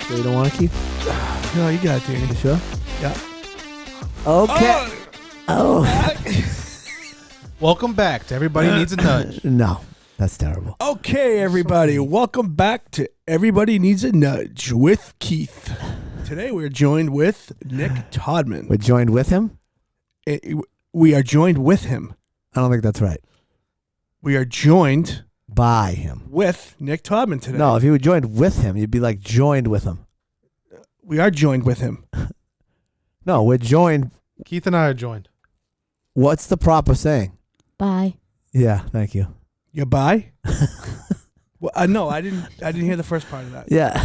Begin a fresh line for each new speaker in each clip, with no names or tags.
So you don't want to keep?
No, you got it, Danny.
You sure?
Yeah.
Okay. Oh.
Welcome back to Everybody Needs a Nudge.
No, that's terrible.
Okay, everybody. Welcome back to Everybody Needs a Nudge with Keith. Today we're joined with Nick Todman.
We're joined with him?
We are joined with him.
I don't think that's right.
We are joined
By him.
with Nick Todman today.
No, if you were joined with him, you'd be like joined with him.
We are joined with him.
No, we're joined.
Keith and I are joined.
What's the proper saying?
Bye.
Yeah, thank you.
You buy? Well, no, I didn't hear the first part of that.
Yeah.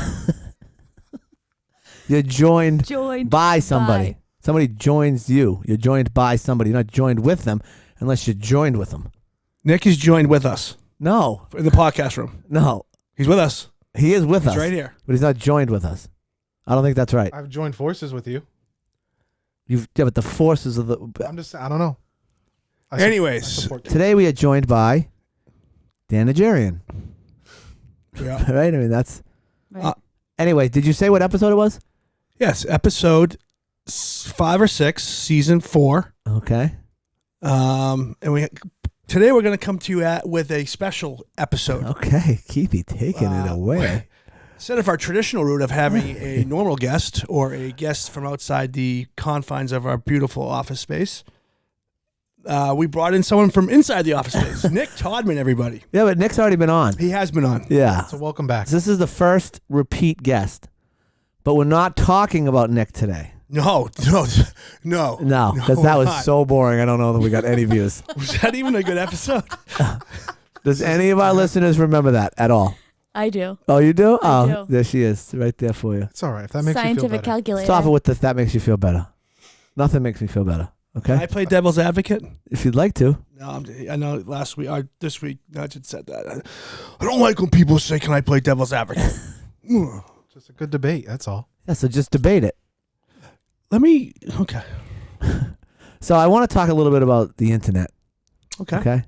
You're joined by somebody.
by.
Somebody joins you. You're joined by somebody. You're not joined with them unless you're joined with them.
Nick is joined with us
No.
in the podcast room.
No.
He's with us.
He is with us.
He's right here.
But he's not joined with us. I don't think that's right.
I've joined forces with you.
Yeah, but the forces of the...
I'm just, I don't know.
Anyways.
Today we are joined by Dan Najarian.
Yeah.
Right? I mean, that's...
Right.
Anyway, did you say what episode it was?
Yes, episode 5 or 6, season 4.
Okay.
And today we're going to come to you with a special episode.
Okay. Keepy taking it away.
Instead of our traditional route of having a normal guest or a guest from outside the confines of our beautiful office space, we brought in someone from inside the office space. Nick Todman, everybody.
Yeah, but Nick's already been on.
He has been on.
Yeah.
So welcome back.
This is the first repeat guest. But we're not talking about Nick today.
No, because
That was so boring. I don't know that we got any views.
Was that even a good episode?
Does any of our listeners remember that at all?
I do.
Oh, you do?
I
Oh,
do.
there she is, right there for you.
It's all right. If that makes you feel
Scientific
better.
calculator.
Stop it with this. That makes you feel better. Nothing makes me feel better.
Can I
Okay?
play devil's advocate?
If you'd like to.
No, I know last week, or this week, Nudge said that. I don't like when people say, "Can I play devil's advocate?"
Just a good debate. That's all.
Yeah, so just debate it.
Okay.
So I want to talk a little bit about the internet. Okay?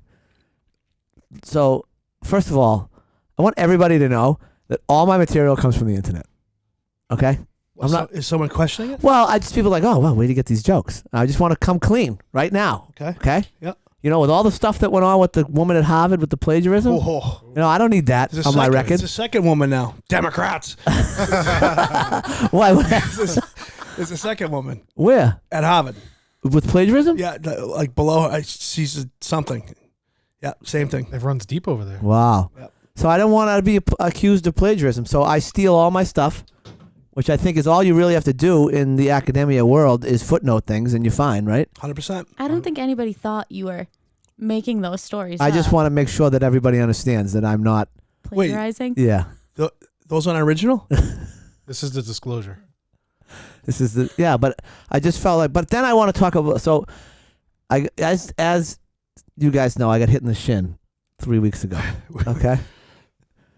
So, first of all, I want everybody to know that all my material comes from the internet. Okay? I'm not.
Is someone questioning it?
Well, I just people are like, oh, well, where do you get these jokes? I just want to come clean right now.
Okay.
Okay?
Yep.
You know, with all the stuff that went on with the woman at Harvard with the plagiarism,
Oh,
you know, I don't need that on my record.
It's the second woman now. Democrats.
Why?
It's the second woman
Where?
at Harvard.
With plagiarism?
Yeah, like below her, she's something. Yeah, same thing.
It runs deep over there.
Wow.
Yep.
So I don't want to be accused of plagiarism. So I steal all my stuff, which I think is all you really have to do in the academia world is footnote things, and you're fine, right?
100%.
I don't think anybody thought you were making those stories
I just want to make sure that everybody understands that I'm not.
plagiarizing.
Yeah.
Those aren't original?
This is the disclosure.
This is the but I just felt like. But then I want to talk about. So, as you guys know, I got hit in the shin 3 weeks ago. Okay.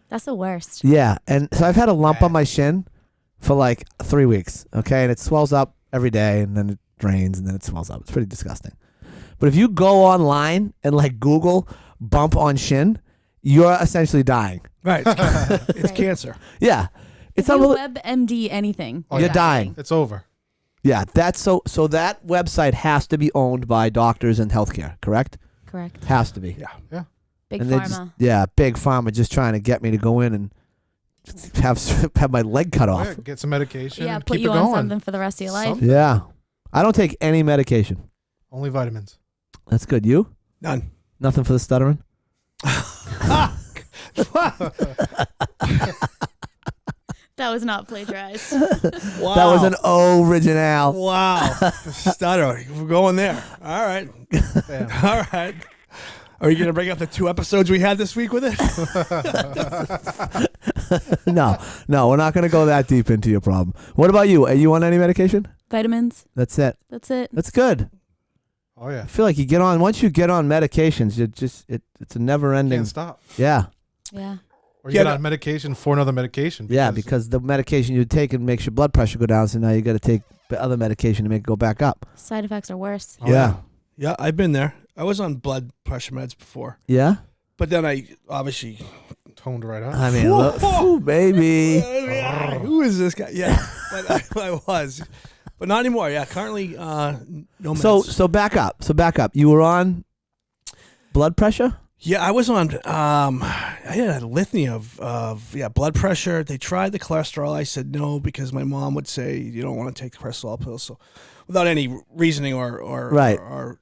That's the worst.
Yeah, and so I've had a lump on my shin for like 3 weeks. Okay, and it swells up every day, and then it drains, and then it swells up. It's pretty disgusting. But if you go online and like Google bump on shin, you're essentially dying.
Right. It's
Right.
cancer.
Yeah, it's
If you
unbelievable.
WebMD anything,
You're dying.
It's over.
Yeah, that's so that website has to be owned by doctors and healthcare, correct?
Correct.
Has to be.
Yeah.
Big
And they
pharma.
big pharma just trying to get me to go in and have my leg cut off.
Yeah, get some medication
Yeah,
and
put
keep
you
it
on
going.
something for the rest of your life.
Something.
Yeah, I don't take any medication.
Only vitamins.
That's good. You?
None.
Nothing for the stuttering?
That was not plagiarized.
Wow.
That was an original.
Wow. Stutter. We're going there. All right.
Damn.
All right. Are you going to bring up the 2 episodes we had this week with it?
No, we're not going to go that deep into your problem. What about you? Are you on any medication?
Vitamins.
That's it.
That's it.
That's good.
Oh yeah.
I feel like once you get on medications, it's a never ending.
Can't stop.
Yeah.
Yeah.
Or you
Yeah,
get
no-
on medication for another medication.
Yeah, because the medication you take makes your blood pressure go down, so now you got to take the other medication to make it go back up.
Side effects are worse.
Oh,
Yeah.
Yeah, I've been there. I was on blood pressure meds before.
Yeah?
But then I obviously
toned right up.
I mean, look, ooh, baby.
Who is this guy? Yeah, but I was, but not anymore. Yeah, currently no meds.
So back up. You were on blood pressure?
Yeah, I was on. I had a litany of blood pressure. They tried the cholesterol. I said no because my mom would say you don't want to take the cholesterol pills. So, without any reasoning or
Right.
or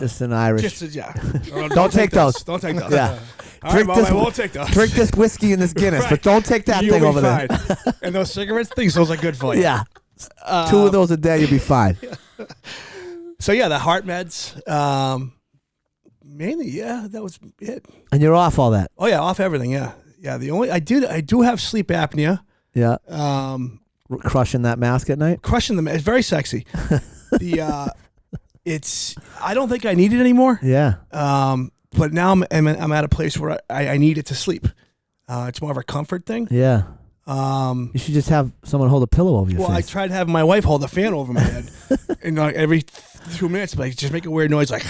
Just an Irish.
Don't
take those.
Don't take those.
Yeah.
All right, Mom, I won't take those.
Drink this whiskey and this Guinness,
Right.
but don't take that
You'll
thing
be
over there.
fine. And those cigarettes things, those are good for you.
Yeah. 2 of those a day, you'll be fine.
So yeah, the heart meds. Mainly, yeah, that was it.
And you're off all that.
Oh yeah, off everything. Yeah, yeah. I do have sleep apnea.
Yeah. Crushing that mask at night.
Crushing them. It's very sexy. I don't think I need it anymore.
Yeah.
But now I'm at a place where I need it to sleep. It's more of a comfort thing.
Yeah. You should just have someone hold a pillow over your
Well,
face.
I tried having my wife hold a fan over my head, and like every 2 minutes, like just make a weird noise, like.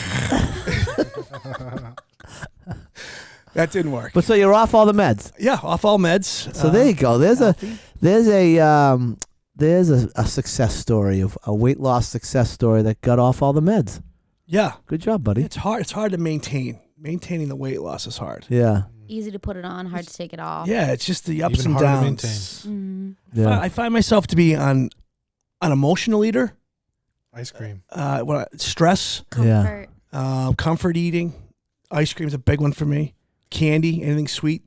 That didn't work.
But so you're off all the meds.
Yeah, off all meds.
So there you go. There's a success story of a weight loss success story that got off all the meds.
Yeah,
Good job, buddy.
it's hard. It's hard to maintain. Maintaining the weight loss is hard.
Yeah.
Easy to put it on, hard to take it off.
Yeah, it's just the ups
Even
and
harder to
downs.
maintain.
Yeah.
I find myself to be an emotional eater.
Ice cream.
Stress,
Comfort.
comfort eating. Ice cream's a big one for me. Candy, anything sweet.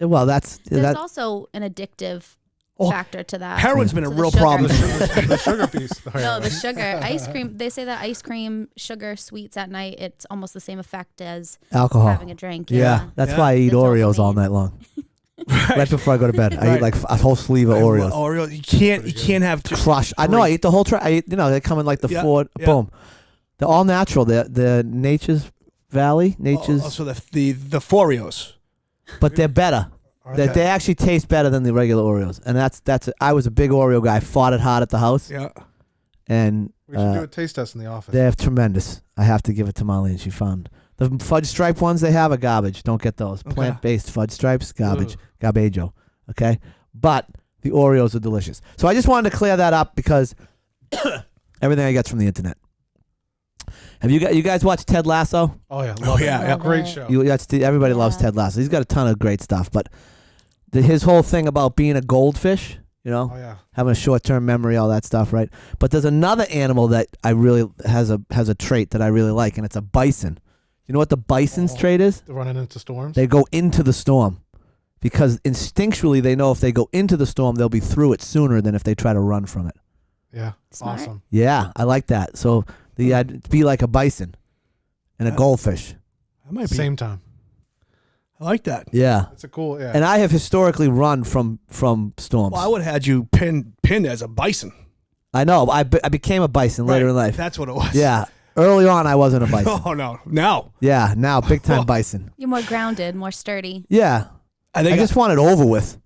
Well, that's
There's also an addictive
Oh,
factor to that.
Heroin's been a
To the
real
sugar.
problem.
The sugar piece.
No, the sugar. Ice cream. They say that ice cream, sugar, sweets at night, it's almost the same effect as
alcohol.
having a drink.
Yeah. That's
Yeah.
why I eat
The
Oreos all
dopamine.
night long. Right before I go to bed, I eat
Right.
like a whole sleeve of Oreos.
Oreos. You can't have just
Crush. I know. I eat the whole tray. I eat. They come in like the
Yeah,
Ford.
yeah.
Boom. They're all natural. The Nature's Valley. Nature's.
Also the Foreos.
But they're better. They actually taste better than the regular Oreos, and that's. I was a big Oreo guy. Fought it hard at the house,
Yeah.
and
We should do a taste test in the office.
they're tremendous. I have to give it to Molly, and she found the fudge stripe ones they have are garbage. Don't get those.
Okay.
Plant-based fudge stripes, garbage,
Ugh.
garbaggio. Okay, but the Oreos are delicious. So I just wanted to clear that up because everything I get from the internet. Have you guys watched Ted Lasso?
Oh yeah, love
yeah,
it.
yeah.
Great show.
Everybody loves
Yeah.
Ted Lasso. He's got a ton of great stuff, but his whole thing about being a goldfish,
Oh yeah.
having a short-term memory, all that stuff, right? But there's another animal that I really has a trait that I really like, and it's a bison. You know what the bison's trait is?
They're running into storms.
They go into the storm because instinctually they know if they go into the storm, they'll be through it sooner than if they try to run from it.
Yeah.
Smart.
Awesome.
Yeah, I like that. So I'd be like a bison and a goldfish.
That might be.
Same time.
I like that.
Yeah.
It's a cool. Yeah.
And I have historically run from storms.
Well, I would have had you pinned as a bison.
I know. I became a bison later
Right.
in life.
That's what it was.
Yeah. Early on, I wasn't a bison.
Oh no. Now.
Yeah. Now, big time bison.
You're more grounded, more sturdy.
Yeah.
I think
I just want it over with.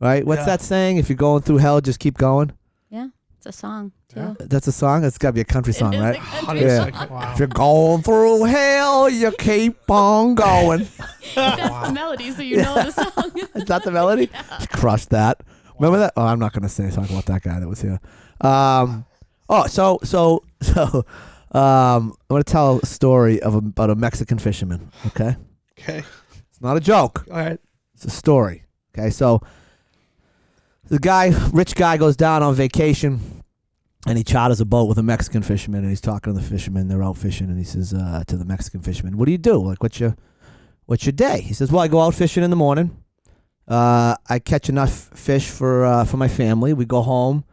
Right? What's
Yeah.
that saying? If you're going through hell, just keep going.
Yeah, it's a song too.
Yeah.
That's a song? It's got to be a country song,
It is
right?
a country
Yeah.
song.
Wow.
If you're going through hell, you keep on going.
That's the melody, so you know the song.
Is that the melody? Crushed that. Remember that? Oh, I'm not going to talk about that guy that was here. I'm going to tell a story about a Mexican fisherman. Okay,
Okay.
it's not a joke.
All right.
It's a story. Okay, so the rich guy goes down on vacation, and he charters a boat with a Mexican fisherman, and he's talking to the fisherman. They're out fishing, and he says to the Mexican fisherman, "What do you do? Like, what's your day?" He says, "Well, I go out fishing in the morning. I catch enough fish for my family. We go home,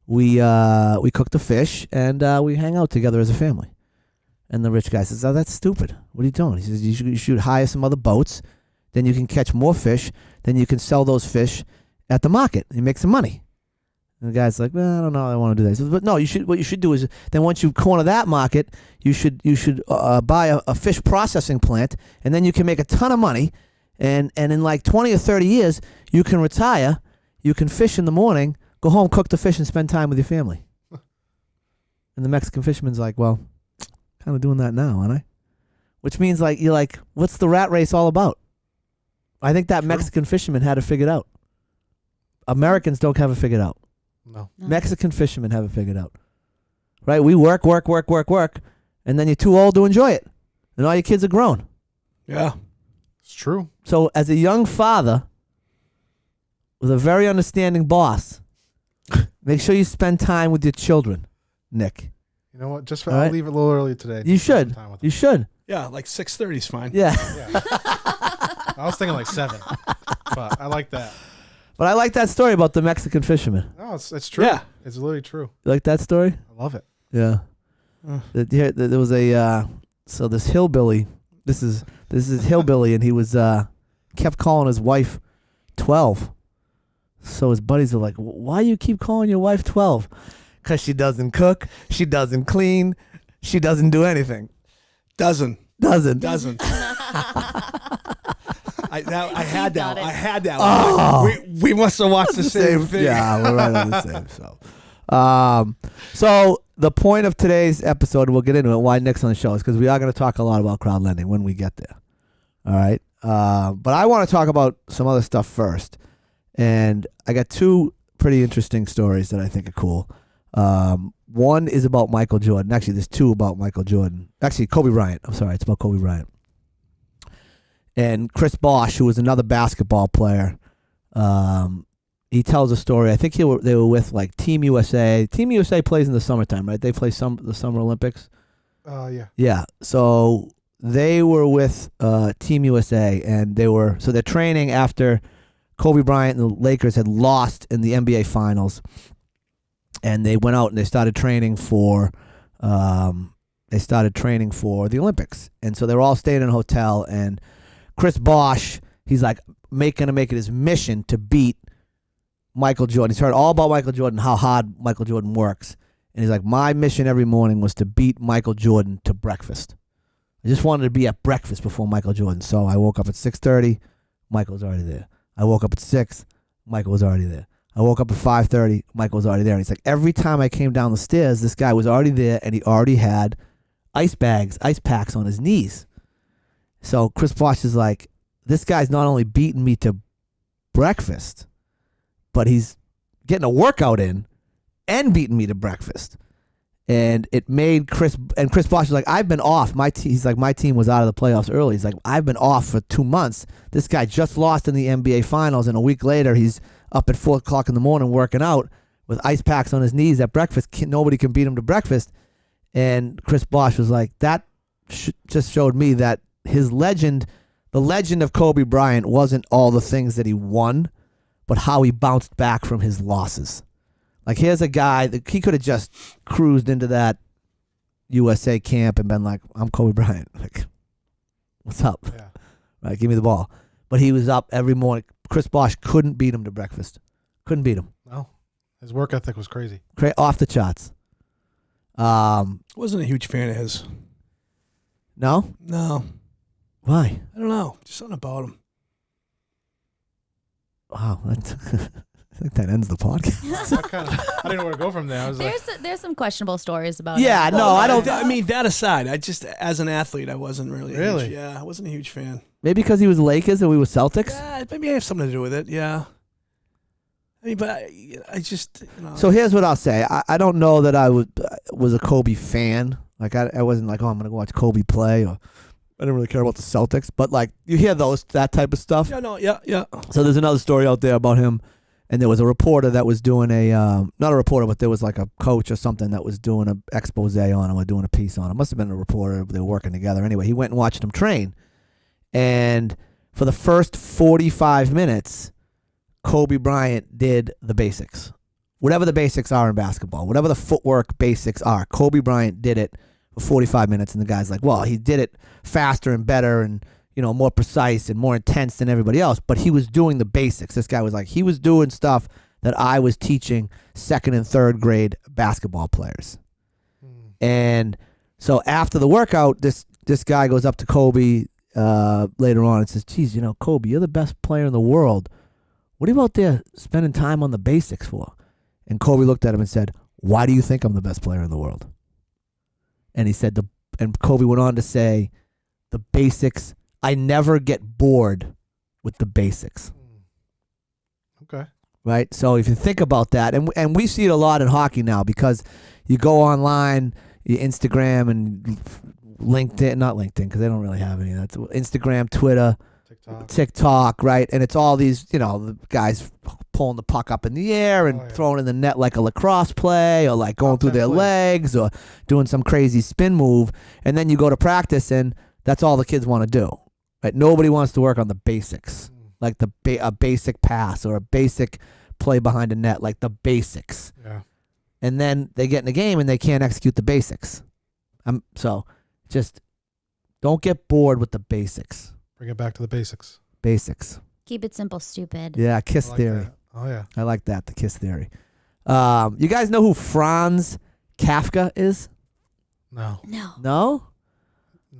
we cook the fish, and we hang out together as a family." And the rich guy says, "Oh, that's stupid. What are you doing?" He says, you should hire some other boats. Then you can catch more fish. Then you can sell those fish at the market and make some money." And the guy's like, "Well, I don't know. I want to do that." He says, "But no, what you should do is then once you corner that market, you should buy a fish processing plant, and then you can make a ton of money. And in like 20 or 30 years, you can retire. You can fish in the morning, go home, cook the fish, and spend time with your family." And the Mexican fisherman's like, "Well, kind of doing that now, aren't I?" Which means like you're like, what's the rat race all about? I think that Mexican fisherman had it figured out. Americans don't have it figured out.
No.
Mexican fishermen have it figured out. Right? We work, and then you're too old to enjoy it. And all your kids are grown.
Yeah.
It's true.
So as a young father with a very understanding boss, make sure you spend time with your children, Nick.
You know what?
All
I'll
right.
leave it a little early today.
You should. You should.
Yeah, like 6:30 is fine.
Yeah.
I was thinking like 7, but I like that.
But I like that story about the Mexican fisherman.
No, it's true.
Yeah.
It's literally true.
You like that story?
I love it.
Yeah. There was a so this hillbilly. This is hillbilly, and he was kept calling his wife 12. So his buddies are like, "Why you keep calling your wife 12? Because she doesn't cook, she doesn't clean, she doesn't do anything.
Doesn't. I had that. I had that.
Oh.
We must have watched the same thing.
Yeah, we're right on the same. So the point of today's episode, we'll get into it, why Nick's on the show, is because we are going to talk a lot about crowd lending when we get there. All right. But I want to talk about some other stuff first. And I got 2 pretty interesting stories that I think are cool. One is about Michael Jordan. Actually, there's 2 about Michael Jordan. Actually, Kobe Bryant. I'm sorry. It's about Kobe Bryant. And Chris Bosh, who was another basketball player, he tells a story. I think they were with like Team USA. Team USA plays in the summertime, right? They play the Summer Olympics.
Yeah.
Yeah. So they were with Team USA, and they're training after Kobe Bryant and the Lakers had lost in the NBA Finals, and they went out and they started training for the Olympics. And so they were all staying in a hotel, and Chris Bosh, he's like gonna make it his mission to beat Michael Jordan. He's heard all about Michael Jordan, how hard Michael Jordan works. And he's like, my mission every morning was to beat Michael Jordan to breakfast. I just wanted to be at breakfast before Michael Jordan. So I woke up at 6:30, Michael was already there. I woke up at 6, Michael was already there. I woke up at 5:30, Michael was already there. And he's like, every time I came down the stairs, this guy was already there, and he already had ice packs on his knees. So Chris Bosh is like, this guy's not only beating me to breakfast, but he's getting a workout in and beating me to breakfast. And it made Chris Bosh is like, I've been off. He's like, my team was out of the playoffs early. He's like, I've been off for 2 months. This guy just lost in the NBA Finals, and a week later he's up at 4 o'clock in the morning working out with ice packs on his knees at breakfast. Nobody can beat him to breakfast. And Chris Bosh was like, that just showed me that the legend of Kobe Bryant wasn't all the things that he won, but how he bounced back from his losses. Like, here's a guy that he could have just cruised into that USA camp and been like, I'm Kobe Bryant. Like, what's up?
Yeah.
Right, give me the ball. But he was up every morning. Chris Bosh couldn't beat him to breakfast. Couldn't beat him.
No. His work ethic was crazy.
Off the charts.
Wasn't a huge fan of his.
No?
No.
Why?
I don't know. Just something about him.
Wow. I think that ends the podcast.
I didn't know where to go from there. I was
There's some questionable stories about
Yeah,
it.
no, I don't.
I mean, that aside, as an athlete, I wasn't really.
Really?
I wasn't a huge fan.
Maybe because he was Lakers and we were Celtics?
Yeah, maybe I have something to do with it. Yeah. I mean, but I just,
So here's what I'll say. I don't know that I was a Kobe fan. Like, I wasn't like, oh, I'm going to go watch Kobe play, or I didn't really care about the Celtics. But, like, you hear that type of stuff.
Yeah.
So there's another story out there about him, and there was a reporter that was doing not a reporter, but there was like a coach or something that was doing an expose on him or doing a piece on him. Must have been a reporter. They were working together. Anyway, he went and watched him train. And for the first 45 minutes, Kobe Bryant did the basics. Whatever the basics are in basketball, whatever the footwork basics are, Kobe Bryant did it for 45 minutes, and the guy's like, well, he did it faster and better and, more precise and more intense than everybody else, but he was doing the basics. This guy was like, he was doing stuff that I was teaching 2nd and 3rd grade basketball players. And so after the workout, this guy goes up to Kobe later on and says, geez, Kobe, you're the best player in the world. What are you out there spending time on the basics for? And Kobe looked at him and said, why do you think I'm the best player in the world? And he said, and Kobe went on to say, the basics, I never get bored with the basics.
Okay.
Right? So if you think about that, and we see it a lot in hockey now because you go online, you Instagram and LinkedIn, not LinkedIn because they don't really have any of that. Instagram, Twitter, TikTok, right? And it's all these, the guys pulling the puck up in the air and throwing in the net like a lacrosse play or like going through their legs or doing some crazy spin move. And then you go to practice and that's all the kids want to do. Right? Nobody wants to work on the basics, like a basic pass or a basic play behind a net, like the basics.
Yeah.
And then they get in the game and they can't execute the basics. So just don't get bored with the basics.
Bring it back to the basics.
Basics.
Keep it simple, stupid.
Yeah, KISS
like
theory.
That. Oh, yeah.
I like that, the KISS theory. You guys know who Franz Kafka is?
No.
No?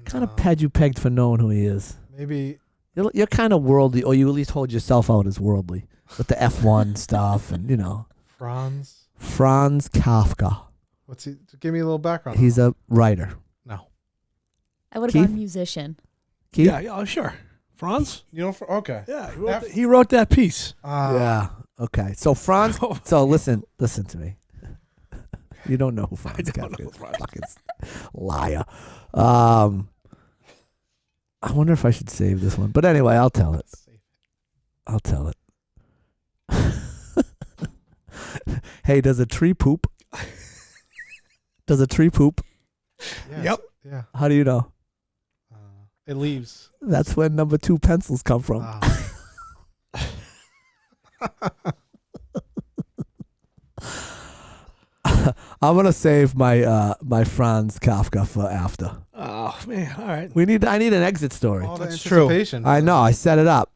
Kind of had you pegged for knowing who he is.
Maybe.
You're kind of worldly, or you at least hold yourself out as worldly with the F1 stuff and, Franz Kafka.
What's he? Give me a little background.
He's a writer.
No.
I would have
Keith?
gone musician.
Keith?
Yeah, sure. Franz?
Okay.
Yeah, he wrote that piece.
Yeah. Okay. So Franz. So listen to me. You don't know who Franz Kafka is. Fucking liar. I wonder if I should save this one, but anyway, I'll tell it. Hey, does a tree poop? Does a tree poop?
Yes.
Yep.
Yeah.
How do you know?
It leaves.
That's where number 2 pencils come from. I'm gonna save my Franz Kafka for after.
Oh man! All right.
I need an exit story.
All the
That's true.
anticipation.
I know. I set it up.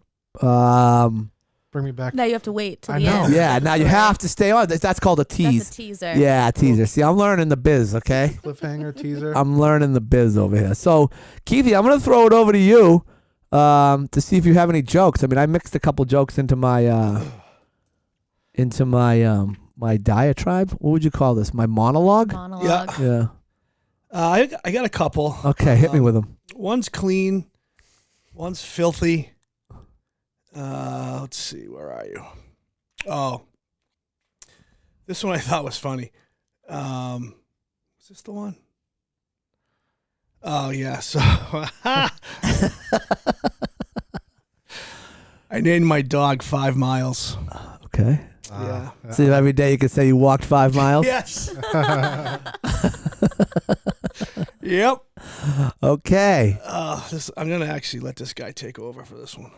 Bring me back.
Now you have to wait till
I
the
know.
end.
Yeah. Now you have to stay on. That's called a tease.
That's a teaser.
Yeah, a teaser. See, I'm learning the biz. Okay.
Cliffhanger teaser.
I'm learning the biz over here. So, Keithy, I'm gonna throw it over to you to see if you have any jokes. I mean, I mixed a couple jokes into my my diatribe. What would you call this? My monologue?
Monologue.
Yeah.
I got a couple.
Okay, hit me with them.
One's clean. One's filthy. Let's see. Where are you? Oh, this one I thought was funny. Was this the one? Oh yeah. So I named my dog 5 miles.
Okay.
Yeah.
So every day you could say you walked 5 miles?
Yes. Yep.
Okay.
I'm gonna actually let this guy take over for this one.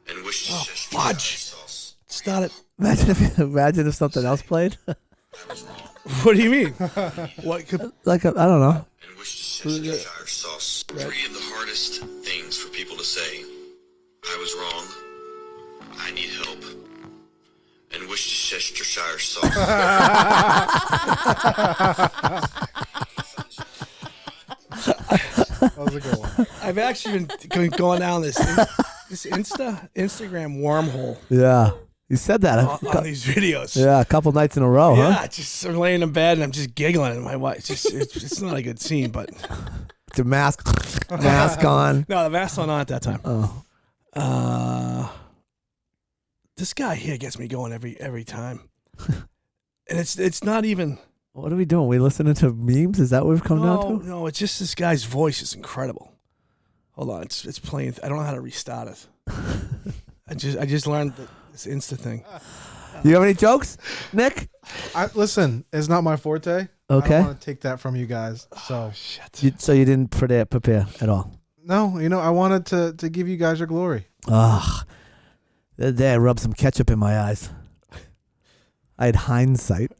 And wish
Oh fudge! Start it.
Imagine if something else played.
What do you mean? What could?
I don't know.
And wish to Cheshire sauce. 3 of the hardest things for people to say. I was wrong. I need help. And wish to Cheshire sauce.
That was a good one.
I've actually been going down this Instagram wormhole
Yeah. You said that.
on these videos.
Yeah, a couple nights in a row,
Yeah,
huh?
just I'm laying in bed and I'm just giggling, and my wife. It's not a good scene, but
The mask on.
no, the mask's not on at that time.
Oh.
This guy here gets me going every time, and it's not even.
What are we doing? We listening to memes? Is that what we've come down to?
No, it's just this guy's voice is incredible. Hold on, it's playing. I don't know how to restart it. I just learned this Insta thing.
You have any jokes, Nick?
Listen, it's not my forte.
Okay.
I don't want to take that from you guys. So
Shit.
So you didn't prepare at all?
no, I wanted to give you guys your glory.
Ugh. There, I rubbed some ketchup in my eyes. I had hindsight.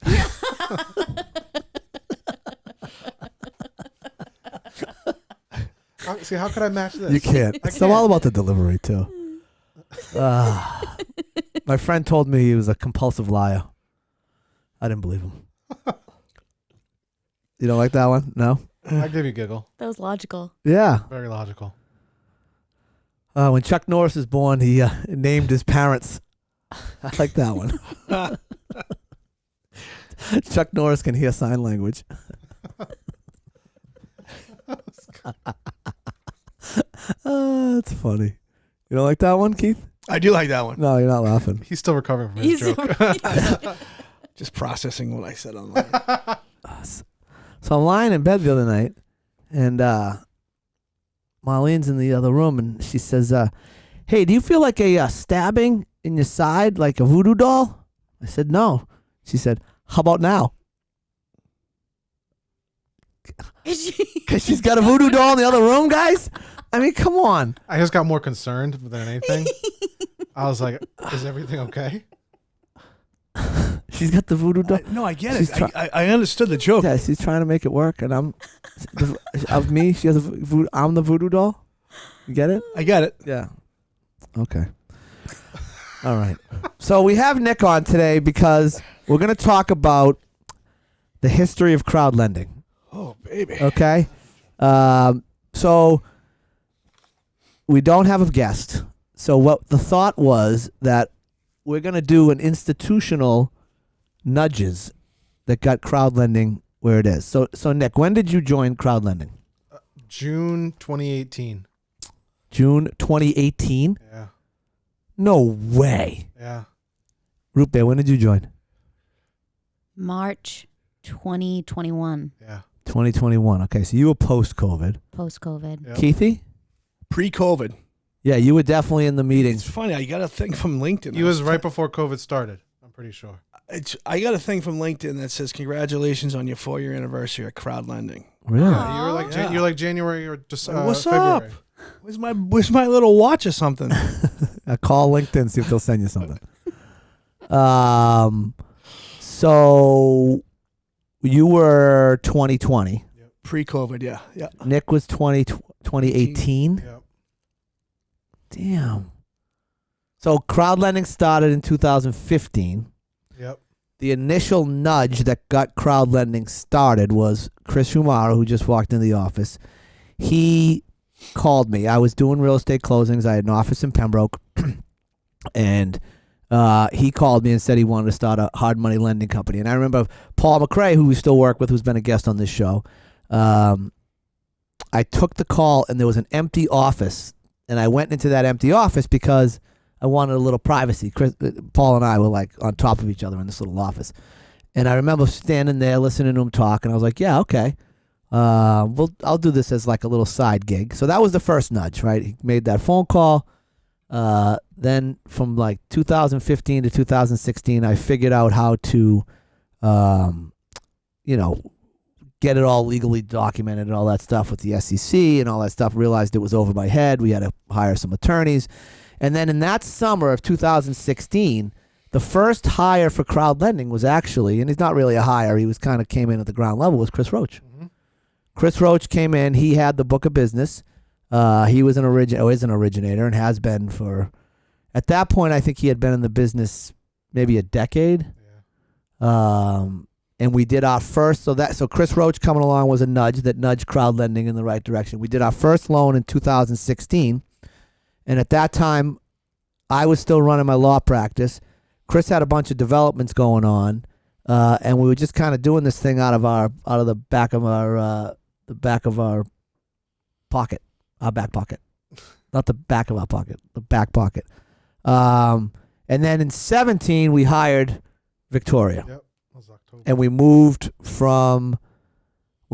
See, how could I match this?
You can't. It's all about the delivery, too. My friend told me he was a compulsive liar. I didn't believe him. You don't like that one? No?
I give you a giggle.
That was logical.
Yeah.
Very logical.
When Chuck Norris was born, he named his parents. I like that one. Chuck Norris can hear sign language. That's funny. You don't like that one, Keith?
I do like that one.
No, you're not laughing.
He's still recovering from his joke.
Just processing what I said online.
So I'm lying in bed the other night, and Marlene's in the other room, and she says, hey, do you feel like a stabbing in your side, like a voodoo doll? I said, no. She said, how about now? Because she's got a voodoo doll in the other room, guys? I mean, come on.
I just got more concerned than anything. I was like, is everything okay?
She's got the voodoo doll.
No, I get
She's
it. I understood the joke.
Yeah, she's trying to make it work, and of me, she has I'm the voodoo doll. You get it?
I get it.
Yeah. Okay. All right. So we have Nick on today because we're going to talk about the history of crowd lending.
Oh, baby.
Okay. So we don't have a guest. So what the thought was that we're going to do an institutional nudges that got crowd lending where it is. So Nick, when did you join crowd lending?
June 2018.
June 2018?
Yeah.
No way.
Yeah.
Root Bear, when did you join?
March 2021,
Yeah.
2021. Okay, so you were post-COVID.
post-COVID.
Yep.
Keithy?
Pre-COVID.
Yeah, you were definitely in the
It's
meetings.
funny. I got a thing from LinkedIn.
He was right before COVID started. I'm pretty sure.
I got a thing from LinkedIn that says congratulations on your 4-year anniversary of crowd lending.
Really?
Yeah, you were like
Yeah.
you're like January or just
What's
February.
up? Where's my little watch or something?
Call LinkedIn, see if they'll send you something. So you were 2020.
Pre-COVID, yeah.
Nick was 2018.
Yep.
Damn. So crowd lending started in 2015.
Yep.
The initial nudge that got crowd lending started was Chris Fiumara, who just walked into the office. He called me. I was doing real estate closings. I had an office in Pembroke. And he called me and said he wanted to start a hard money lending company. And I remember Paul McRae, who we still work with, who's been a guest on this show. I took the call, and there was an empty office. And I went into that empty office because I wanted a little privacy. Paul and I were like on top of each other in this little office. And I remember standing there listening to him talk, and I was like, yeah, okay. I'll do this as like a little side gig. So that was the first nudge, right? He made that phone call. Then from like 2015 to 2016, I figured out how to, get it all legally documented and all that stuff with the SEC and all that stuff. Realized it was over my head. We had to hire some attorneys. And then in that summer of 2016, the first hire for crowd lending was actually, and he's not really a hire, he was kind of came in at the ground level, was Chris Roche.
Mm-hmm.
Chris Roche came in. He had the book of business. He was is an originator and has been for, at that point, I think he had been in the business maybe a decade.
Yeah.
And we did our first, so Chris Roche coming along was a nudge that nudged crowd lending in the right direction. We did our first loan in 2016. And at that time, I was still running my law practice. Chris had a bunch of developments going on. And we were just kind of doing this thing out of the back of our pocket. Our back pocket. Not the back of our pocket, the back pocket. And then in 17, we hired Victoria.
Yep. That was October.
And we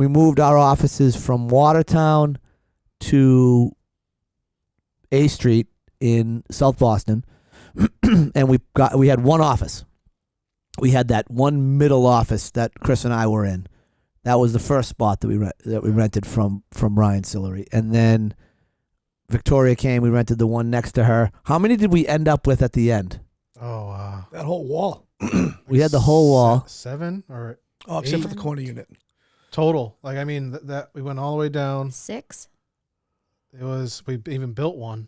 moved our offices from Watertown to A Street in South Boston. And we had one office. We had that one middle office that Chris and I were in. That was the first spot that we rented from Ryan Sillery. And then Victoria came. We rented the one next to her. How many did we end up with at the end?
Oh,
That whole wall.
We had the whole wall.
7 or
Oh, except for
8
the corner unit.
total. Like, I mean, that we went all the way down.
6
We even built one.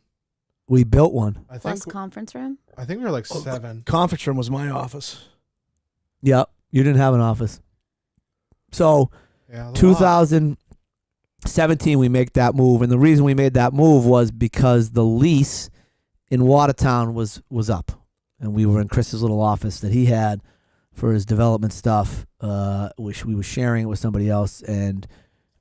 We built one.
I
plus
think
conference room.
we were like 7.
Conference room was my office.
Yep. You didn't have an office. So
Yeah.
2017, we make that move. And the reason we made that move was because the lease in Watertown was up. And we were in Chris's little office that he had for his development stuff, which we were sharing it with somebody else. And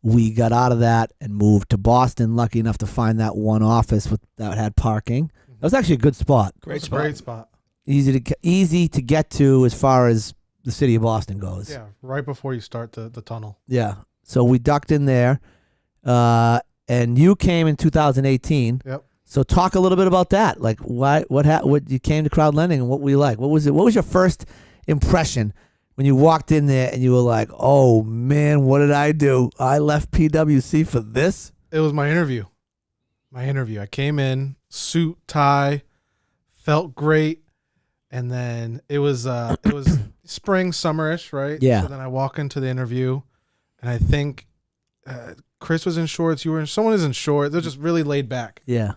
we got out of that and moved to Boston. Lucky enough to find that one office that had parking. That was actually a good spot.
Great
It's a
spot.
Great spot.
Easy to get to as far as the city of Boston goes.
Yeah, right before you start the tunnel.
Yeah. So we ducked in there, and you came in 2018.
Yep.
So talk a little bit about that. Like what you came to crowd lending and what were you like? What was it? What was your first impression when you walked in there and you were like, "Oh man, what did I do? I left PwC for this?"
It was my interview. I came in, suit, tie, felt great, and then it was spring, summerish, right?
Yeah.
So then I walk into the interview, and I think Chris was in shorts. Someone is in shorts. They're just really laid back.
Yeah.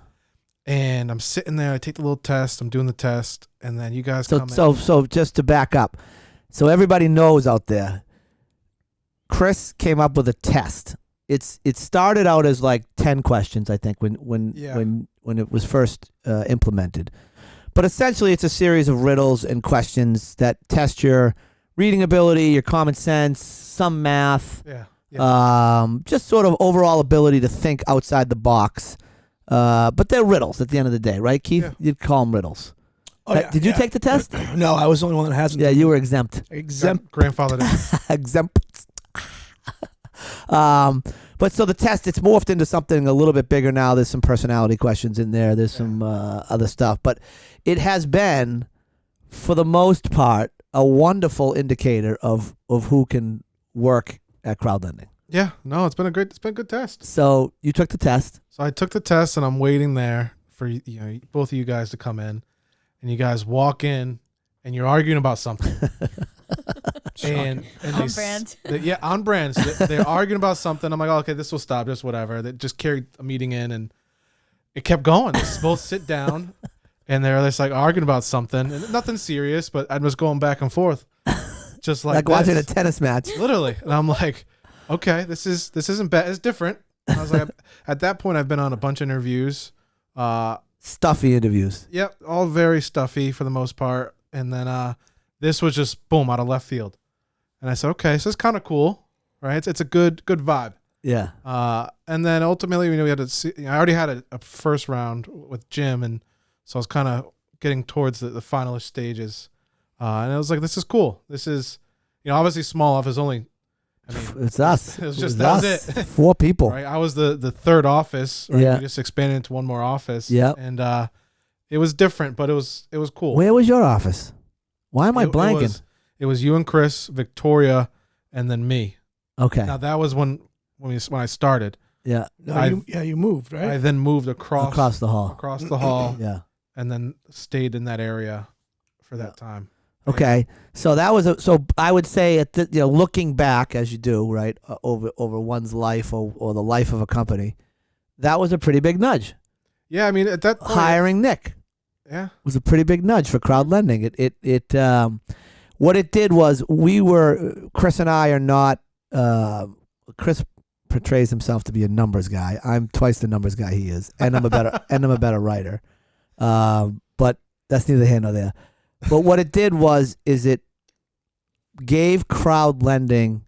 And I'm sitting there. I take the little test. I'm doing the test, and then you guys come in.
So just to back up, so everybody knows out there, Chris came up with a test. It started out as like 10 questions, I think, when it was first implemented. But essentially, it's a series of riddles and questions that test your reading ability, your common sense, some math, just sort of overall ability to think outside the box. But they're riddles at the end of the day, right, Keith?
Yeah.
You'd call them riddles.
Oh, yeah,
Did you take the test?
No, I was the only one that hasn't.
Yeah, you were exempt.
Exempt.
Grandfather did.
Exempt. But so the test, it's morphed into something a little bit bigger now. There's some personality questions in there. There's some other stuff. But it has been, for the most part, a wonderful indicator of who can work at crowd lending.
Yeah, no, it's been a good test.
So you took the test.
So I took the test, and I'm waiting there for both of you guys to come in, and you guys walk in, and you're arguing about something. and
On brand.
On brand. So they're arguing about something. I'm like, oh, okay, this will stop, just whatever. They just carried a meeting in, and it kept going. They both sit down, and they're just like arguing about something, and nothing serious, but I was going back and forth, just like
watching a tennis match.
literally. And I'm like, okay, this isn't bad. It's different. I was like, at that point, I've been on a bunch of interviews.
Stuffy interviews.
Yep, all very stuffy for the most part. And then this was just boom out of left field. And I said, okay, so it's kind of cool, right? It's a good vibe.
Yeah.
And then ultimately, we had to see. I already had a first round with Jim, and so I was kind of getting towards the finalist stages. And I was like, this is cool. This is, obviously small office only. I mean,
It's us.
It was just
That
that was it.
4 people.
Right, I was the third office. Right?
Yeah.
We just expanded into one more office.
Yeah,
and it was different, but it was cool.
Where was your office? Why am I blanking?
It was you and Chris, Victoria, and then me.
Okay.
Now that was when I started.
Yeah.
No, you moved, right?
I then moved across
the hall.
across the hall,
Yeah.
and then stayed in that area for that time.
Okay. So that was so I would say looking back as you do, right, over one's life or the life of a company, that was a pretty big nudge.
Yeah, I mean at that point,
Hiring Nick
yeah,
was a pretty big nudge for crowd lending. It what it did was Chris and I are not Chris portrays himself to be a numbers guy. I'm twice the numbers guy he is, and I'm a better writer. But that's neither here nor there. But what it did is it gave crowd lending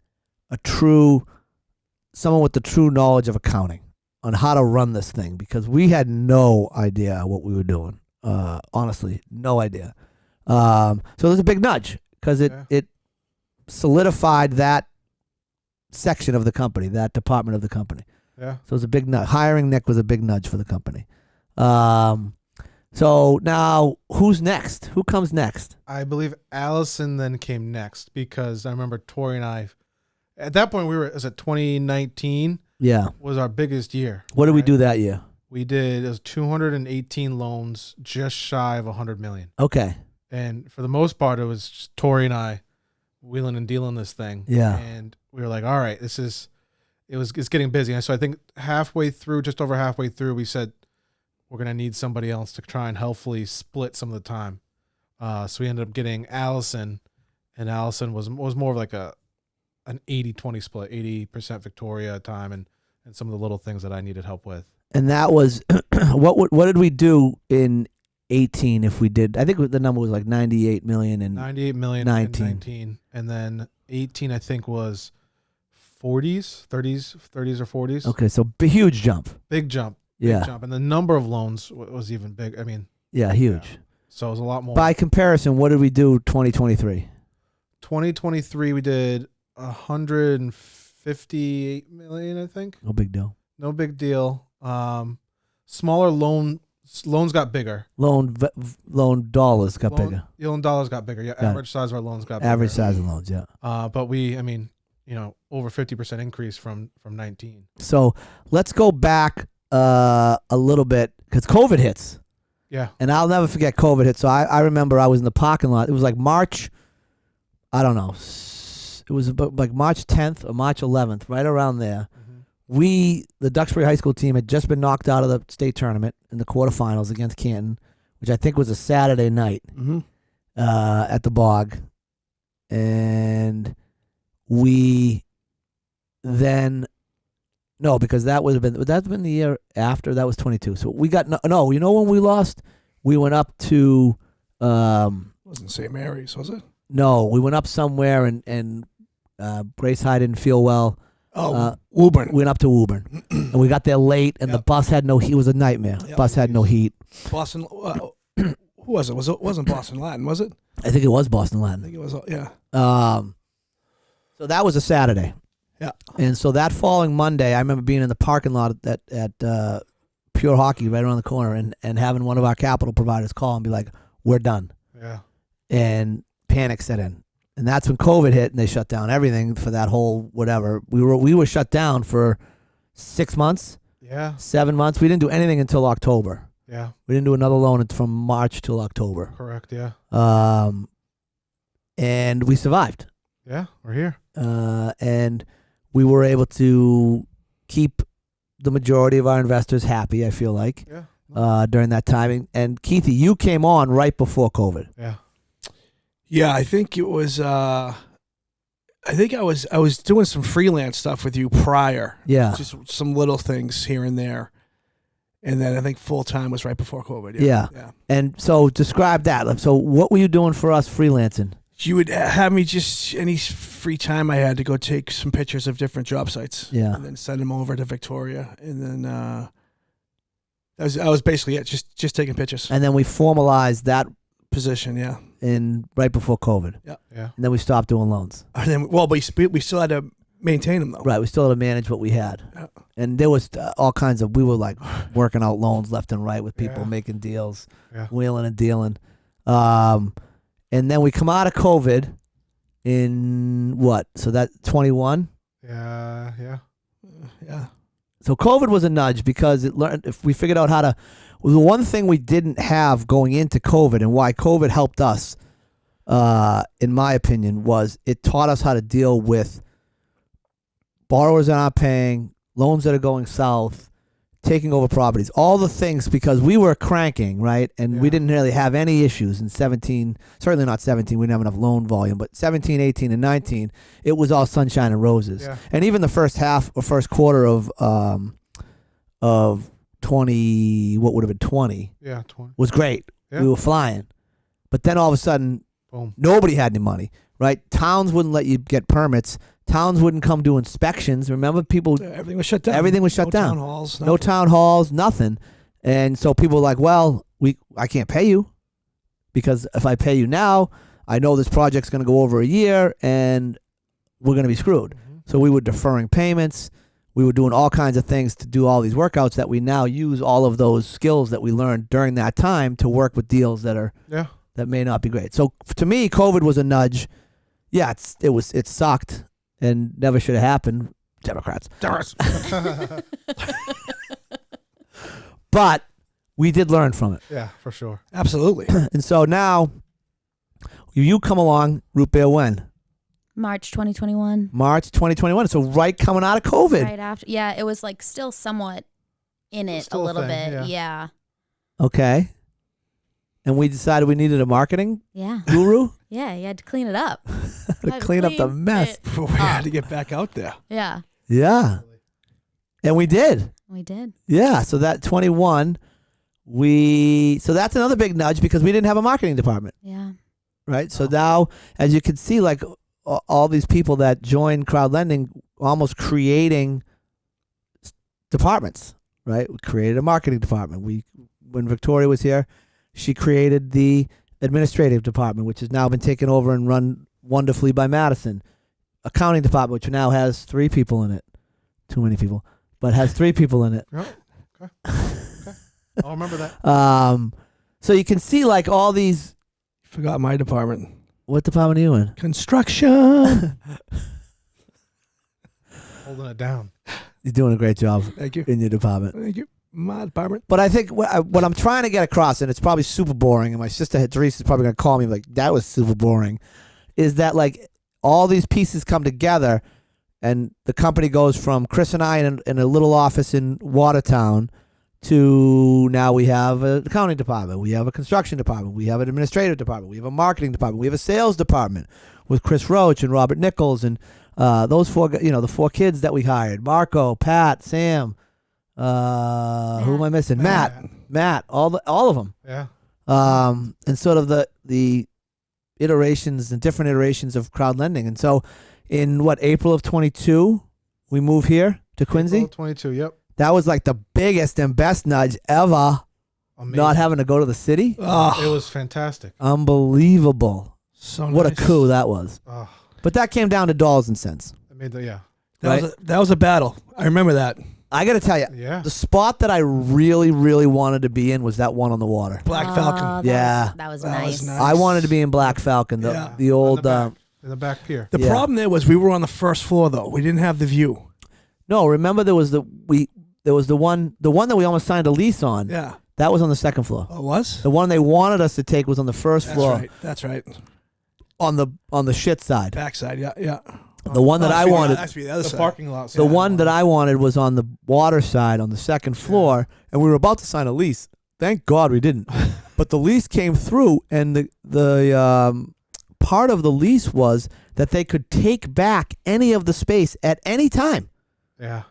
someone with the true knowledge of accounting on how to run this thing, because we had no idea what we were doing. Honestly, no idea. So it was a big nudge because it solidified that section of the company, that department of the company.
yeah.
So it was a big nudge. Hiring Nick was a big nudge for the company. So now who's next? Who comes next?
I believe Alison then came next because I remember Tori and I. At that point, it was 2019.
Yeah.
Was our biggest year.
What did we
right?
do that year?
We did 218 loans, just shy of 100 million.
Okay.
And for the most part, it was just Tori and I wheeling and dealing this thing.
Yeah.
And we were like, all right, it's getting busy. And so I think just over halfway through, we said we're going to need somebody else to try and helpfully split some of the time. So we ended up getting Alison, and Alison was more of like an 80-20 split, 80% Victoria time and some of the little things that I needed help with.
And that was what did we do in 18 if we did? I think the number was like 98 million and
98 million
19.
in 19. And then 18, I think, was 40s, 30s or 40s.
Okay, so huge jump.
Big jump.
Yeah.
Big jump. And the number of loans was even big. I mean,
Yeah, huge.
Yeah. So it was a lot more.
By comparison, what did we do 2023?
2023, we did 158 million, I think.
No big deal.
No big deal. Smaller loans got bigger.
Loan dollars got bigger.
Loan dollars got bigger. Yeah,
Got
average size of our loans got bigger.
Average size of loans, yeah.
But we, I mean, over 50% increase from 19.
So let's go back a little bit because COVID hits.
Yeah.
And I'll never forget COVID hit. So I remember I was in the parking lot. It was like March, I don't know. It was about like March 10th or March 11th, right around there.
Mm-hmm.
The Duxbury High School team had just been knocked out of the state tournament in the quarterfinals against Canton, which I think was a Saturday night at the Bog. And we then... No, because would have been the year after. That was 22. So we got no. You know when we lost, we went up to.
Wasn't St. Mary's, was it?
No, we went up somewhere and Grace High didn't feel well.
Woburn.
We went up to Woburn, and we got there late, and the bus had no heat. It was a nightmare.
Yep.
Bus had no heat.
Boston. Who was it? Wasn't Boston Latin? Was it?
I think it was Boston
I
Latin.
think it was. Yeah.
So that was a Saturday.
Yeah.
And so that following Monday, I remember being in the parking lot at Pure Hockey right around the corner and having one of our capital providers call and be like, we're done.
Yeah.
And panic set in. And that's when COVID hit and they shut down everything for that whole whatever. We were shut down for 6 months,
Yeah.
7 months. We didn't do anything until October.
Yeah.
We didn't do another loan from March till October.
Correct. Yeah.
And we survived.
Yeah. We're here.
And we were able to keep the majority of our investors happy, I feel like,
Yeah.
during that time. And Keithy, you came on right before COVID.
Yeah.
Yeah, I think it was. I think I was doing some freelance stuff with you prior.
Yeah.
Just some little things here and there, and then I think full time was right before COVID.
Yeah. And so describe that. So what were you doing for us freelancing?
You would have me just any free time I had to go take some pictures of different job sites.
Yeah.
And then send them over to Victoria, and then that was basically it. Just taking pictures.
And then we formalized that
Position, yeah.
in right before COVID.
Yeah.
And then we stopped doing loans.
And then, we still had to maintain them though.
Right. We still had to manage what we had.
Yeah.
And there was all kinds of, we were like working out loans left and right with people,
Yeah.
making deals,
Yeah.
wheeling and dealing. And then we come out of COVID in what? So that 21?
Yeah. Yeah.
Yeah.
So COVID was a nudge because if we figured out how to, the one thing we didn't have going into COVID and why COVID helped us, in my opinion, was it taught us how to deal with borrowers that aren't paying, loans that are going south, taking over properties, all the things, because we were cranking, right? And we
Yeah.
didn't really have any issues in 17, certainly not 17, we didn't have enough loan volume, but 17, 18, and 19, it was all sunshine and roses.
Yeah.
And even the first half or first quarter of 20, what would have been 20,
Yeah. 20.
was great.
Yeah.
We were flying. But then all of a sudden,
Boom.
nobody had any money, right? Towns wouldn't let you get permits. Towns wouldn't come do inspections. Remember, people,
Everything was shut down.
Everything was shut
no
down.
Town halls.
no town halls, nothing. And so people were like, well, I can't pay you because if I pay you now, I know this project's going to go over a year and we're going to be screwed.
Mhm.
So we were deferring payments. We were doing all kinds of things to do all these workouts that we now use all of those skills that we learned during that time to work with deals that
Yeah.
may not be great. So to me, COVID was a nudge. Yeah, it sucked and never should have happened. Democrats. But we did learn from it.
Yeah, for sure.
Absolutely.
And so now you come along, Root Beer, when?
March 2021.
March 2021. So right coming out of COVID.
Right after. Yeah, it was like still somewhat in it
Still
a
a
little
thing,
bit.
yeah.
Yeah.
Okay. And we decided we needed a marketing
Yeah.
guru
Yeah. You had to clean it up.
to
Had to
clean up the
clean
mess.
it.
We had to get back out there.
Yeah.
Yeah. And we did.
We did.
Yeah. So that 21, so that's another big nudge because we didn't have a marketing department,
Yeah.
right? So now, as you can see, like all these people that joined crowd lending almost creating departments, right? We created a marketing department. When Victoria was here, she created the administrative department, which has now been taken over and run wonderfully by Madison. Accounting department, which now has 3 people in it. Too many people, but has 3 people in it.
Oh, okay. I'll remember that.
So you can see like all these.
Forgot my department.
What department are you in?
Construction.
Holding it down.
You're doing a great job
Thank you.
in your department.
Thank you. My department.
But I think what I'm trying to get across, and it's probably super boring, and my sister Therese is probably going to call me like, that was super boring, is that like all these pieces come together and the company goes from Chris and I in a little office in Watertown to now we have an accounting department, we have a construction department, we have an administrative department, we have a marketing department, we have a sales department with Chris Roche and Robert Nichols and those 4, the 4 kids that we hired, Marco, Pat, Sam, who am I missing? Matt, all of them.
Yeah.
And sort of the iterations and different iterations of crowd lending. And so in April of 22, we move here to Quincy.
April 22, yep.
That was like the biggest and best nudge ever.
Amazing.
Not having to go to the city.
Oh,
It was fantastic.
Unbelievable.
so
What a
nice.
coup that was.
Oh,
But that came down to dollars and cents.
I made the, yeah.
That was a battle. I remember that.
I got to tell you,
Yeah.
the spot that I really, really wanted to be in was that one on the water.
Black Falcon.
Yeah.
That was
That
nice.
was nice.
I wanted to be in Black Falcon,
Yeah.
the old.
In the back pier.
The
Yeah.
problem there was we were on the first floor though. We didn't have the view.
No, remember there was the one that we almost signed a lease on.
Yeah.
That was on the second floor.
Oh, it was?
The one they wanted us to take was on the first
That's
floor
right. That's right.
on the shit side.
Backside. Yeah. Yeah.
The one that I wanted.
Actually, the other
The
side.
parking lot.
The one that I wanted was on the water side on the second floor, and we were about to sign a lease. Thank God we didn't. But the lease came through, and the part of the lease was that they could take back any of the space at any time.
Yeah.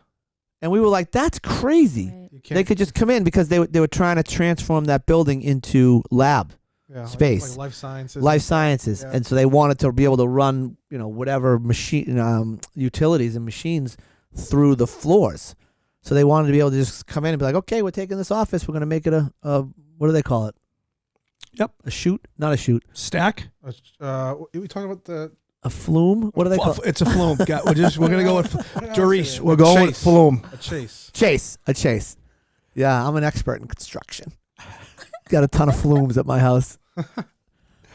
And we were like, that's crazy.
Right.
You
They could just come in because they were trying to transform that building into lab.
yeah,
space.
Like life sciences.
Life sciences,
Yeah.
and so they wanted to be able to run, whatever machine utilities and machines through the floors. So they wanted to be able to just come in and be like, okay, we're taking this office, we're going to make it a what do they call it?
Yep.
A chute, not a chute,
Stack.
We talking about the
a flume. What do they call it?
It's a flume. We're gonna go with
what else
Doris.
is it?
We're
A
going with
chase.
flume.
A chase.
A chase. Yeah, I'm an expert in construction. Got a ton of flumes at my house.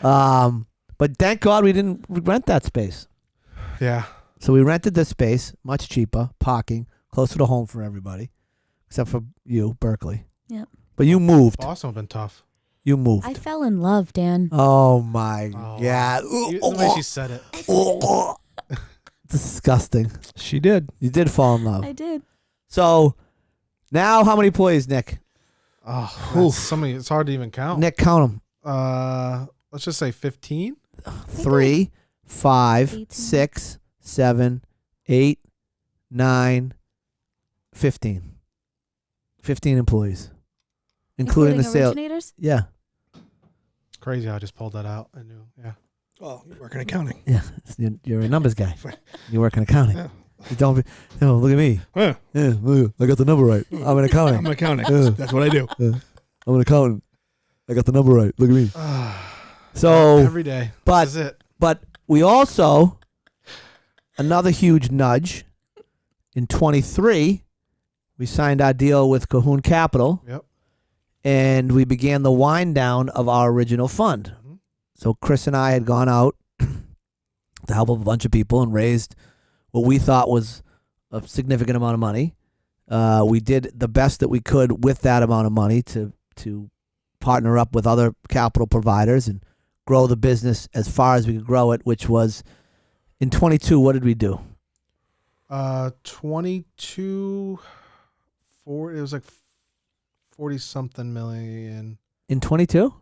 But thank God we didn't rent that space.
Yeah.
So we rented this space, much cheaper, parking, closer to home for everybody, except for you, Berkeley.
Yep.
But you moved.
Boston would have been tough.
You moved.
I fell in love, Dan.
Oh my
Oh,
God.
The way she said it.
Disgusting.
She did.
You did fall in love.
I did.
So now how many employees, Nick?
Oh, that's so many. It's hard to even count.
Nick, count
Let's just say 15.
them. 3, 5,
18.
6, 7, 8, 9, 15. 15 employees. Including the sales.
originators?
Yeah.
It's crazy how I just pulled that out. I knew. Yeah.
Oh, you work in accounting.
Yeah. You're a numbers guy. You work in accounting.
Yeah.
You don't be, look at me.
Huh.
Yeah, look, I got the number right. I'm an accountant.
I'm accounting.
Yeah.
That's what I do.
I'm an accountant. I got the number right. Look at me. So,
Every day.
but-
This is it.
but we also, another huge nudge, in 23, we signed our deal with Cahoon Capital,
Yep.
and we began the wind down of our original fund.
Mhm.
So Chris and I had gone out to help a bunch of people and raised what we thought was a significant amount of money. We did the best that we could with that amount of money to partner up with other capital providers and grow the business as far as we could grow it, which was in 22. What did we do?
22, 40, it was like 40 something million.
In 22?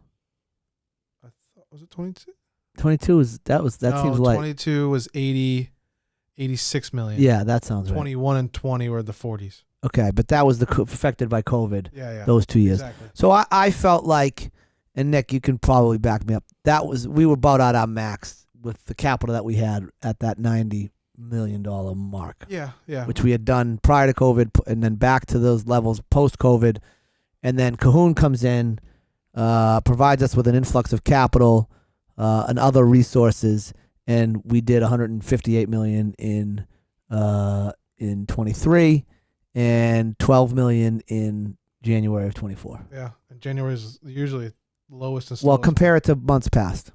I thought, was it 22?
22 is that
No,
seems like
22 was 86 million.
yeah, that sounds right.
21 and 20 were the 40s.
Okay, but that was affected by COVID.
Yeah, yeah.
Those 2 years.
Exactly.
So I felt like, and Nick, you can probably back me up. We were about at our max with the capital that we had at that $90 million mark,
Yeah.
which we had done prior to COVID, and then back to those levels post COVID, and then Cahoon comes in, provides us with an influx of capital and other resources, and we did 158 million in 23 and 12 million in January of 24.
Yeah. And January is usually lowest and
Well,
slowest.
compare it to months past,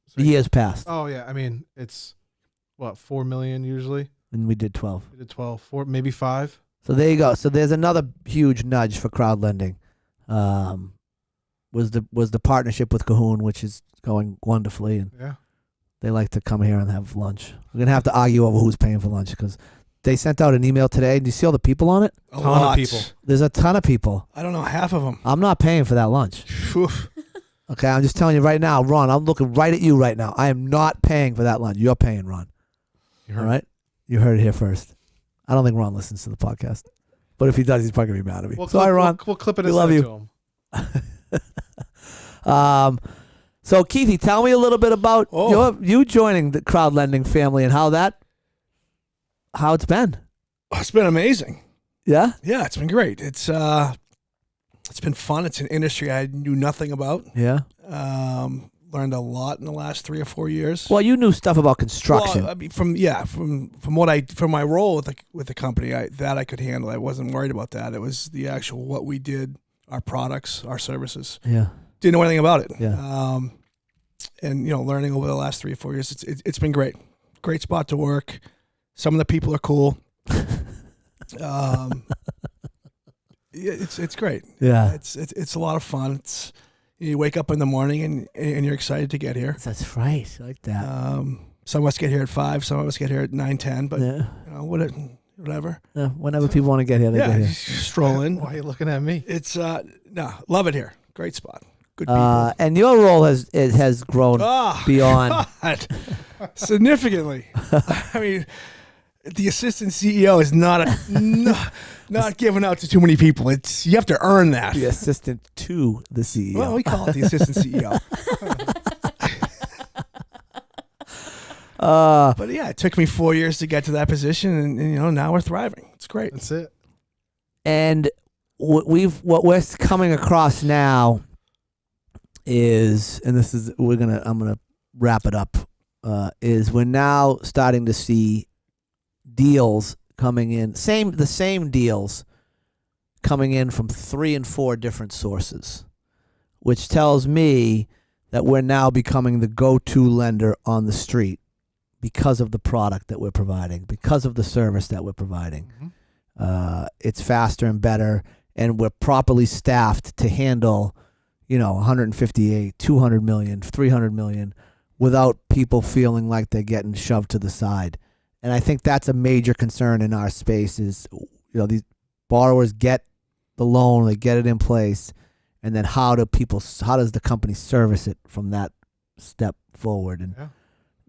So-
years past,
Oh yeah. I mean, it's what, 4 million usually.
and we did 12.
We did 12, 4, maybe 5.
So there you go. So there's another huge nudge for crowd lending. Was the partnership with Cahoon, which is going wonderfully, and
Yeah.
they like to come here and have lunch. We're gonna have to argue over who's paying for lunch because they sent out an email today. Do you see all the people on it?
A
Ton of
lot.
people.
There's a ton of people.
I don't know half of them.
I'm not paying for that lunch. Okay, I'm just telling you right now, Ron. I'm looking right at you right now. I am not paying for that lunch. You're paying, Ron.
You
All
heard
right, you heard it here first. I don't think Ron listens to the podcast, but if he does, he's probably gonna be mad at me. Sorry, Ron.
We'll clip it
We
and
love
send it
you.
to him.
So Keithy, tell me a little bit about
Oh.
you joining the crowd lending family and how it's been.
It's been amazing.
Yeah,
Yeah, it's been great. It's been fun. It's an industry I knew nothing about.
yeah.
Learned a lot in the last 3 or 4 years.
Well, you knew stuff about construction.
Well, I mean, from my role with the company, I could handle. I wasn't worried about that. It was the actual what we did, our products, our services.
yeah,
Didn't know anything about it.
Yeah.
And learning over the last 3 or 4 years, it's been great. Great spot to work. Some of the people are cool. It's great.
yeah.
It's a lot of fun. You wake up in the morning and you're excited to get here.
That's right. I like that.
Some of us get here at 5. Some of us get here at 9, 10. But
yeah.
whatever.
Whenever people want to get here, they
Yeah,
get here.
just stroll in.
Why are you looking at me?
It's love it here. Great spot. Good people.
And your role has grown
Oh,
beyond.
God. Significantly. I mean, the assistant CEO is not given out to too many people. You have to earn that.
the assistant to the CEO.
Well, we call it the assistant CEO. But yeah, it took me 4 years to get to that position, and now we're thriving. It's great.
That's it.
And what we're coming across now is, and I'm gonna wrap it up. Is we're now starting to see deals coming in, the same deals coming in from 3 and 4 different sources, which tells me that we're now becoming the go-to lender on the street because of the product that we're providing, because of the service that we're providing.
Mm-hmm.
It's faster and better, and we're properly staffed to handle, 158, 200 million, 300 million without people feeling like they're getting shoved to the side. And I think that's a major concern in our space is, these borrowers get the loan, they get it in place, and then how does the company service it from that step forward? And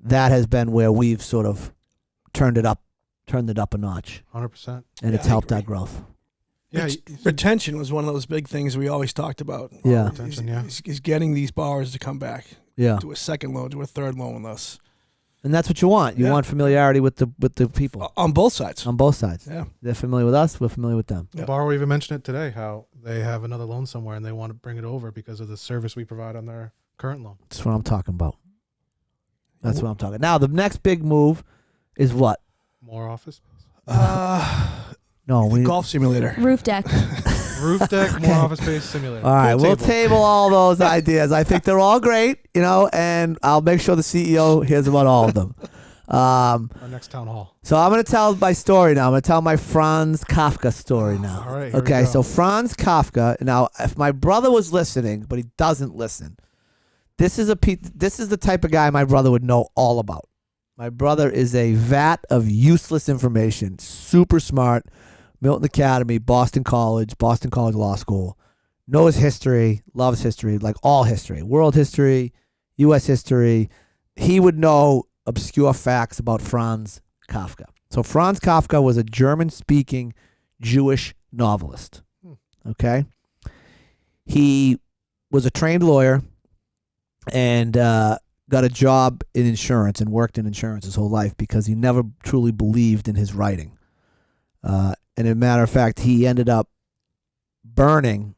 that has been where we've sort of turned it up a notch,
100%.
and it's
I
helped our
agree.
growth.
Yeah.
Retention was one of those big things we always talked about.
Yeah.
Retention, yeah.
Is getting these borrowers to come back
Yeah.
to a second loan, to a third loan with us.
And that's what you want. You
Yeah.
want familiarity with the people
On both sides.
on both sides.
Yeah.
They're familiar with us. We're familiar with them.
The borrower even mentioned it today, how they have another loan somewhere and they want to bring it over because of the service we provide on their current loan.
That's what I'm talking about. That's what I'm talking. Now the next big move is what?
More office.
No, we.
Golf simulator.
Roof deck.
Roof deck, more office space simulator.
All right,
Pool
we'll
table.
table all those ideas. I think they're all great, and I'll make sure the CEO hears about all of them.
Our next town hall.
So I'm going to tell my story now. I'm going to tell my Franz Kafka story now.
All right. Here we
Okay,
go.
so Franz Kafka. Now, if my brother was listening, but he doesn't listen, this is the type of guy my brother would know all about. My brother is a vat of useless information. Super smart. Milton Academy, Boston College Law School. Knows history, loves history, like all history, world history, U.S. history. He would know obscure facts about Franz Kafka. So Franz Kafka was a German-speaking Jewish novelist. Okay? He was a trained lawyer and got a job in insurance and worked in insurance his whole life because he never truly believed in his writing. And as a matter of fact, he ended up burning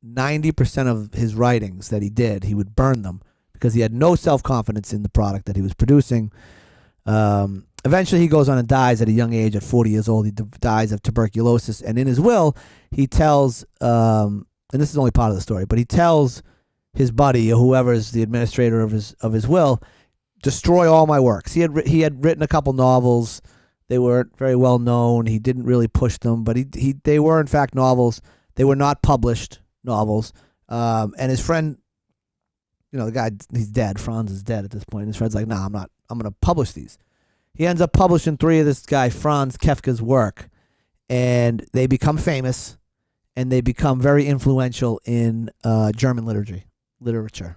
90% of his writings that he did. He would burn them because he had no self-confidence in the product that he was producing. Eventually, he goes on and dies at a young age. At 40 years old, he dies of tuberculosis. And in his will, he tells, and this is only part of the story, but he tells his buddy or whoever is the administrator of his will, destroy all my works. He had written a couple novels. They weren't very well known. He didn't really push them, but they were in fact novels. They were not published novels. And his friend, the guy, he's dead. Franz is dead at this point. His friend's like, nah, I'm not. I'm going to publish these. He ends up publishing 3 of this guy, Franz Kafka's work, and they become famous, and they become very influential in German literature.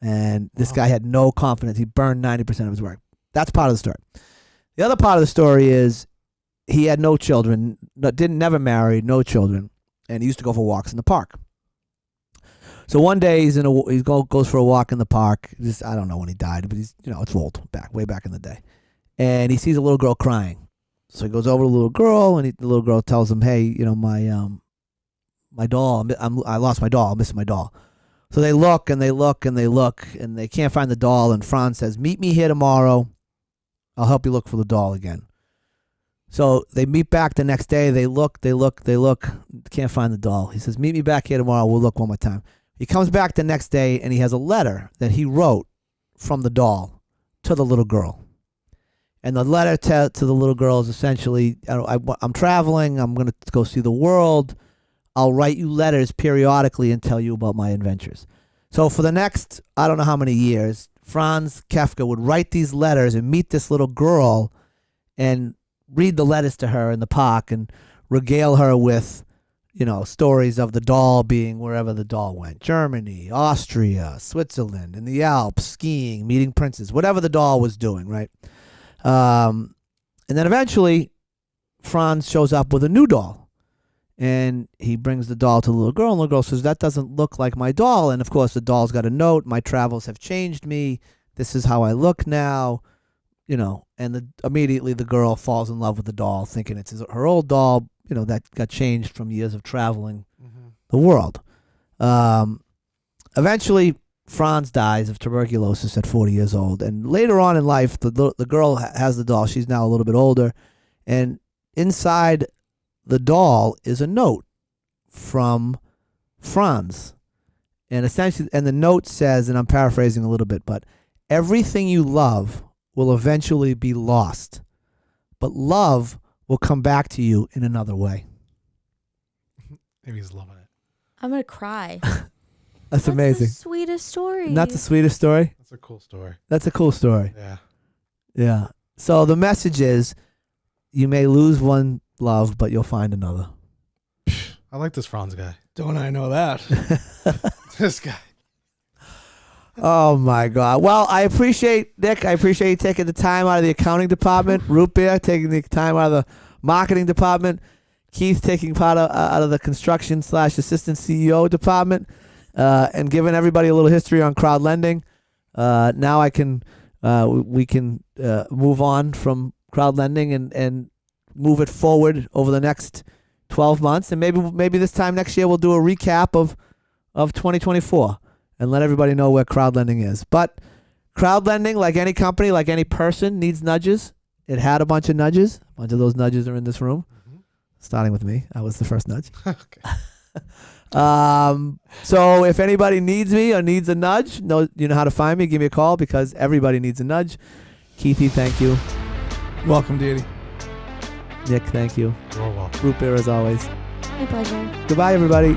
And this guy had no confidence. He burned 90% of his work. That's part of the story. The other part of the story is he had no children, never married, no children, and he used to go for walks in the park. So one day he goes for a walk in the park. I don't know when he died, but it's old, way back in the day. And he sees a little girl crying. So he goes over to the little girl, and the little girl tells him, "Hey, my doll. I lost my doll. I'm missing my doll." So they look and they look and they look, and they can't find the doll. And Franz says, "Meet me here tomorrow. I'll help you look for the doll again." So they meet back the next day. They look. Can't find the doll. He says, "Meet me back here tomorrow. We'll look one more time." He comes back the next day, and he has a letter that he wrote from the doll to the little girl. And the letter to the little girl is essentially, I'm traveling. I'm going to go see the world. I'll write you letters periodically and tell you about my adventures. So for the next, I don't know how many years, Franz Kafka would write these letters and meet this little girl and read the letters to her in the park and regale her with, stories of the doll being wherever the doll went. Germany, Austria, Switzerland, in the Alps, skiing, meeting princes, whatever the doll was doing, right? And then eventually, Franz shows up with a new doll. And he brings the doll to the little girl, and the little girl says, "That doesn't look like my doll." And of course, the doll's got a note, "My travels have changed me. This is how I look now." And immediately the girl falls in love with the doll, thinking it's her old doll, that got changed from years of traveling the world. Eventually, Franz dies of tuberculosis at 40 years old. And later on in life, the girl has the doll. She's now a little bit older. And inside the doll is a note from Franz. And essentially, and the note says, and I'm paraphrasing a little bit, but everything you love will eventually be lost, but love will come back to you in another way.
Maybe he's loving it.
I'm going to cry.
That's amazing.
The sweetest story.
Not the sweetest story?
That's a cool story.
That's a cool story.
Yeah.
Yeah. So the message is, you may lose one love, but you'll find another.
I like this Franz guy.
Don't I know that?
This guy.
Oh my God. Well, I appreciate Nick. I appreciate you taking the time out of the accounting department. Root Beer taking the time out of the marketing department. Keith taking part out of the construction / assistant CEO department, and giving everybody a little history on crowd lending. Now we can move on from crowd lending and move it forward over the next 12 months, and maybe this time next year we'll do a recap of 2024 and let everybody know where crowd lending is. But crowd lending, like any company, like any person, needs nudges. It had a bunch of nudges. A bunch of those nudges are in this room, starting with me. I was the first nudge.
Okay.
So if anybody needs me or needs a nudge, you know how to find me. Give me a call, because everybody needs a nudge. Keithy, thank you.
Welcome, Danny.
Nick, thank you.
You're welcome.
Root Beer as always.
My pleasure.
Goodbye, everybody.